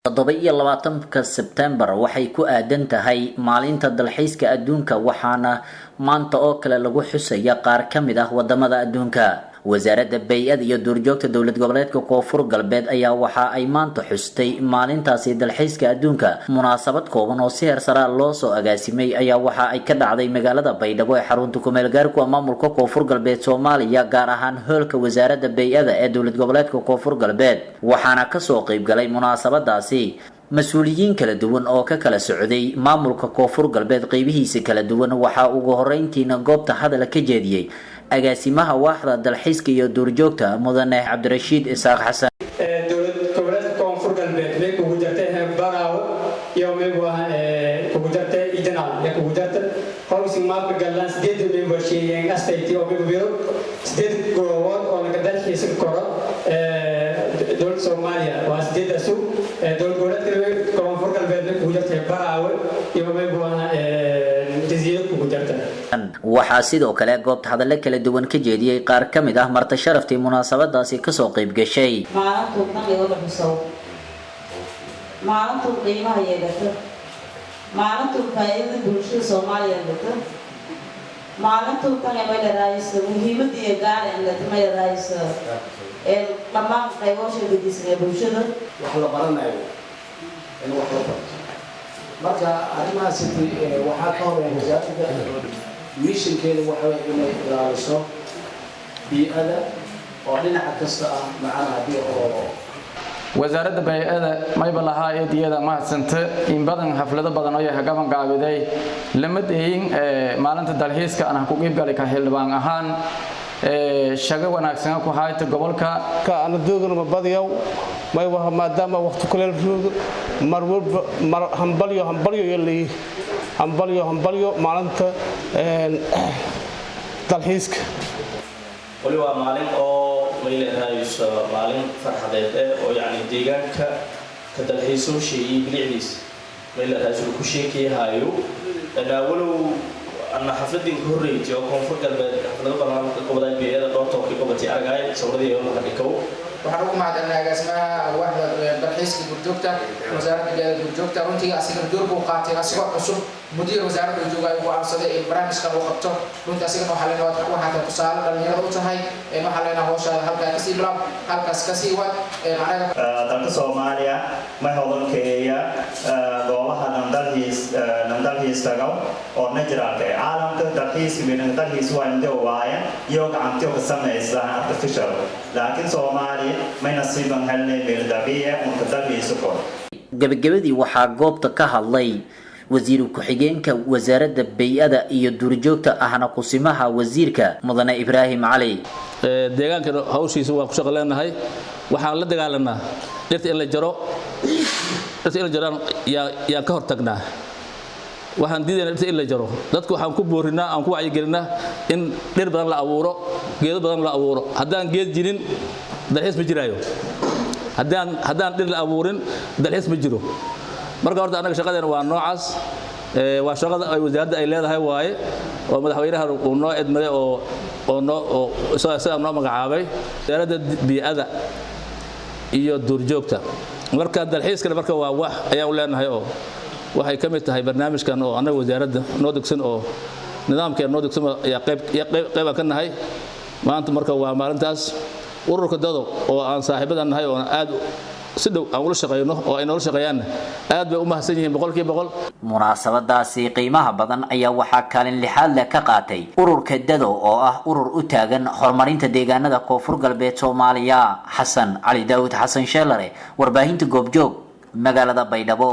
27 September waxay ku aadan tahay maalinta dalxiiska adduunka waxaana maanta oo kale lagu xusaya qaar kamid ah wadamada adduunka. wasaaradda bay'ada iyo duurjoogta dowlad goboleedka Koonfur Galbeed ayaa waxa ay maanta xustay maalintaasi dalxiiska adduunka. munaasabad kooban oo si heer sare loo soo agaasimay ayaa waxa ay ka dhacday magaalada Baydhabo ee xarunta ku meel gaarka maamulka Koonfur Galbeed Soomaaliya, gaar ahaan hoolka wasaaradda bay'ada ee dowlad goboleedka Koonfur Galbeed. waxaana ka soo qayb galay munaasabadaasi mas'uuliyiin kala duwan oo ka kala socday maamulka Koonfur Galbeed qaybihiisa kala duwan. waxa ugu horeyntiina goobta hadal ka jeediyay agaasimaha waaxda dalxiiska iyo duurjoogta mudane Cabdirashiid Isaaq Xasan. dowlad goboleedka Koonfur Galbeed meeku ugu jartay baraawo iyo meeku ugu jartay idanaal meeku ugu jartay housing map galaan 8 member sheeyeen astayti oo meeku biro 8 goobood oo laga dalxiiska koro dowladda Soomaaliya waa 8 asug dowlad goboleedka Koonfur Galbeed meeku ugu jartay baraawo iyo meeku waxaa sidoo kale goobta hadallo kala duwan ka jeediyay qaar kamid ah marti sharaftii munaasabadaasi ka soo qayb gashay. maalintu qiimaha yeelata maalintu faa'iidada bulshada Soomaaliyeed maalintu tan ay leedahay muhiimadda iyo gaar ah la timay raayso dhammaan qaybooyinka guddiga bulshada wax la baranayo in wax la barto marka arrimahaas waxaa ka horeeya wasaaradda missionkeeda waxa weeye inay ilaaliso bii'ada oo dhinaca kasta ah macnaha haddii oo wasaaradda bay'ada mayba lahaa eediyada mahadsanta in badan xaflado badan oo yahay gaban gaabiday lama deeyin maalinta dalxiiska aan ku qayb galay ka xildhibaan ahaan shaqa wanaagsan ku haysta gobolka ka aan doogno badiyow may waxa maadaama waqti kale roogo mar hambalyo yeli hambalyo maalinta dalxiiska wali waa maalin oo leeyahay maalin farxadeed oo yaani deegaanka ka dalxiiso shii bilicdiis leeyahay ku sheekeeyahayo walow أنا حفلتي كوري جو كونفور قلبي حفلة برنامج كوباي بيئة دوتو كي كوبتي أرجعي سوردي يوم هنيكو. وحنقوم مع أن اسمها واحدة ترخيص الدكتور وزارة الدكتور وأنتي أصير الدور بوقاتي أصير أصول مدير وزارة الدكتور وأصل البرامج كانوا وقته وأنت أصير محلنا وحتى تصال لأن يرضى هاي محلنا هو شغل هلك كسي بلا هلك كسي وات معنا. dalka Soomaaliya ma hodan keeya goobaha nandalhiis tagaw oo najraalka caalamka dalxiis waa inta waaya iyo gacanta ka sameeysa artificial laakiin Soomaaliya ma nasiiban helnay meel dabiici oo dalxiis ku gabagabadii waxaa goobta ka hadlay wasiir ku-xigeenka wasaaradda bay'ada iyo duurjoogta ahna kusimaha wasiirka mudane Ibraahim Cali. deegaanka hawshiisa waa ku shaqalenahay waxaan la dagaalanaa dhirta in la jaro yaa ka hortagnaa waxaan diidaynaa dhirta in la jaro dadku waxaan ku boorinaa aan ku wacyigelinaa in dhir badan la abuuro geedo badan la abuuro haddaan geed jirin dalxiis ma jiraayo haddaan dhir la abuurin dalxiis ma jiro marka horta anaga shaqadeena waa noocaas waa shaqada ay wasaaradda ay leedahay waaye oo madaxweynaha uu noo edmaday oo noo magacaabay wasaaradda bii'ada iyo duurjoogta marka dalxiiskana marka waa wax ayaan u leenahay oo waxay ka mid tahay barnaamijkan oo anaga wasaaradda noo degsan oo nidaamkeena noo degsan ayaa qayb ka nahay maanta marka waa maalintaas ururka dado oo aan saaxiibadan nahay oo aad si dhow aan ula shaqeyno oo ay nolol shaqeeyaan aad bay u mahadsan yihiin 100%. munaasabadaasi qiimaha badan ayaa waxaa kaalin lixaad leh ka qaatay ururka dado oo ah urur u taagan horumarinta deegaanada Koonfur Galbeed Soomaaliya. Xasan Cali Daawud Xasan Sheelare, warbaahinta Goobjoog, magaalada Baydhabo.